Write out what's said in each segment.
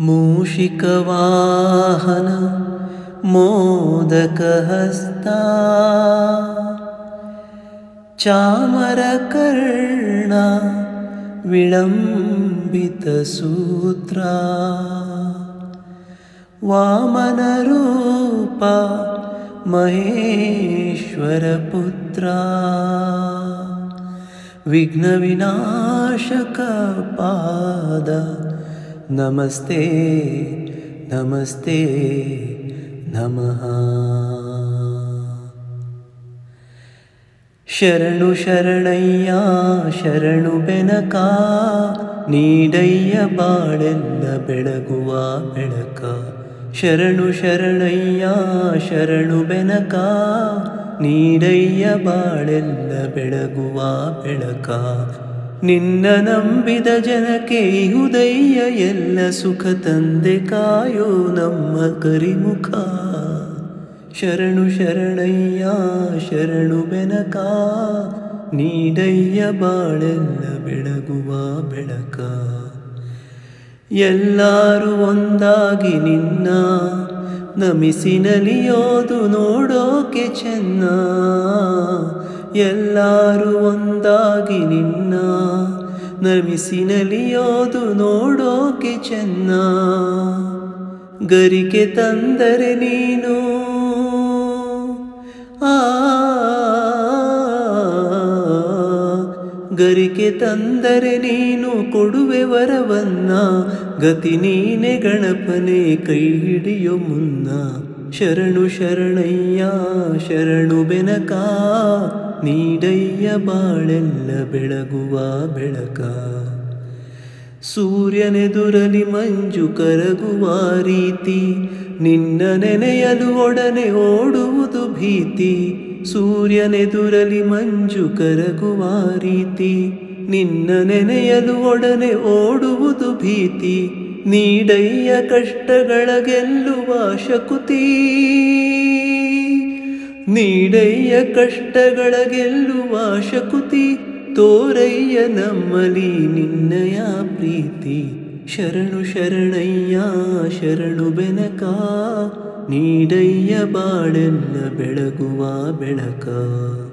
ಮೂಷಿಕವಾಹನ ಮೋದಕಹಸ್ತ ಚಾಮರಕರ್ಣ ವಿಳಂಬಿತಸೂತ್ರ ವಾಮನರೂಪ ಮಹೇಶ್ವರಪುತ್ರ ವಿಘ್ನವಿನಾಶಕ ಪಾದ ನಮಸ್ತೆ ನಮಸ್ತೆ ನಮಃ. ಶರಣು ಶರಣಯ್ಯ ಶರಣು ಬೆನಕ ನೀಡಯ್ಯ ಬಾಳೆಲ್ಲ ಬೆಳಗುವ ಬೆಳಕ. ಶರಣು ಶರಣಯ್ಯ ಶರಣು ಬೆನಕ ನೀಡಯ್ಯ ಬಾಳೆಲ್ಲ ಬೆಳಗುವ ಬೆಳಕ. ನಿನ್ನ ನಂಬಿದ ಜನಕ್ಕೆ ಇಹುದಯ್ಯ ಎಲ್ಲ ಸುಖ ತಂದೆ ಕಾಯೋ ನಮ್ಮ ಕರಿಮುಖ. ಶರಣು ಶರಣಯ್ಯ ಶರಣು ಬೆನಕ ನೀಡಯ್ಯ ಬಾಳೆಲ್ಲ ಬೆಳಗುವ ಬೆಳಕ. ಎಲ್ಲರೂ ಒಂದಾಗಿ ನಿನ್ನ ನಮಿಸಿ ನಲಿಯೋದು ನೋಡೋಕೆ ಚೆನ್ನ. ಎಲ್ಲರೂ ಒಂದಾಗಿ ನಿನ್ನ ನಮಿಸಿ ನಲಿಯೋದು ನೋಡೋಕೆ ಚೆನ್ನ. ಗರಿಕೆ ತಂದರೆ ನೀನು ಗರಿಕೆ ತಂದರೆ ನೀನು ಕೊಡುವೆ ವರವನ್ನ. ಗತಿ ನೀನೆ ಗಣಪನೆ ಕೈ ಹಿಡಿಯೋ ಮುನ್ನ. ಶರಣು ಶರಣಯ್ಯ ಶರಣು ಬೆನಕ ನೀಡಯ್ಯ ಬಾಳೆಲ್ಲ ಬೆಳಗುವ ಬೆಳಕ. ಸೂರ್ಯನೆದುರಲಿ ಮಂಜು ಕರಗುವ ರೀತಿ ನಿನ್ನ ನೆನೆಯಲು ಒಡನೆ ಓಡುವುದು ಭೀತಿ. ಸೂರ್ಯನೆದುರಲಿ ಮಂಜು ಕರಗುವ ರೀತಿ ನಿನ್ನ ನೆನೆಯಲು ಒಡನೆ ಓಡುವುದು ಭೀತಿ. ನೀಡಯ್ಯ ಕಷ್ಟಗಳ ಗೆಲ್ಲುವ ಶಕುತಿ. ನೀಡಯ್ಯ ಕಷ್ಟಗಳ ಗೆಲ್ಲುವ ಶಕುತಿ. ತೋರಯ್ಯ ನಮ್ಮಲಿ ನಿನ್ನಯ ಪ್ರೀತಿ. ಶರಣು ಶರಣಯ್ಯ ಶರಣು ಬೆನಕ ನೀಡಯ್ಯ ಬಾಳೆಲ್ಲ ಬೆಳಗುವ ಬೆಳಕ.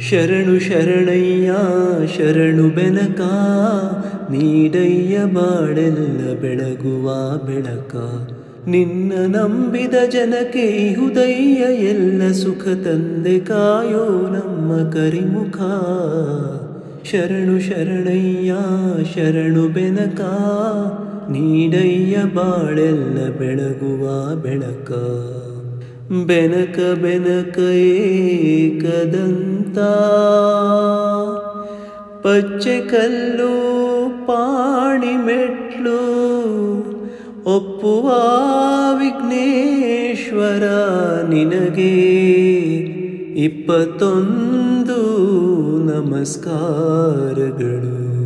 ಶರಣು ಶರಣಯ್ಯ ಶರಣು ಬೆನಕ ನೀಡಯ್ಯ ಬಾಳೆಲ್ಲ ಬೆಳಗುವ ಬೆಳಕ. ನಿನ್ನ ನಂಬಿದ ಜನಕ್ಕೆ ಇಹುದಯ್ಯ ಎಲ್ಲ ಸುಖ ತಂದೆ ಕಾಯೋ ನಮ್ಮ ಕರಿಮುಖ. ಶರಣು ಶರಣಯ್ಯ ಶರಣು ಬೆನಕ ನೀಡಯ್ಯ ಬಾಳೆಲ್ಲ ಬೆಳಗುವ ಬೆಳಕ. ಬೆನಕ ಬೆನಕ ಏಕದಂತ ಪಚ್ಚೆ ಕಲ್ಲು ಪಾಣಿ ಮೆಟ್ಲು ಒಪ್ಪುವ ವಿಘ್ನೇಶ್ವರ ನಿನಗೆ 21 ನಮಸ್ಕಾರಗಳು.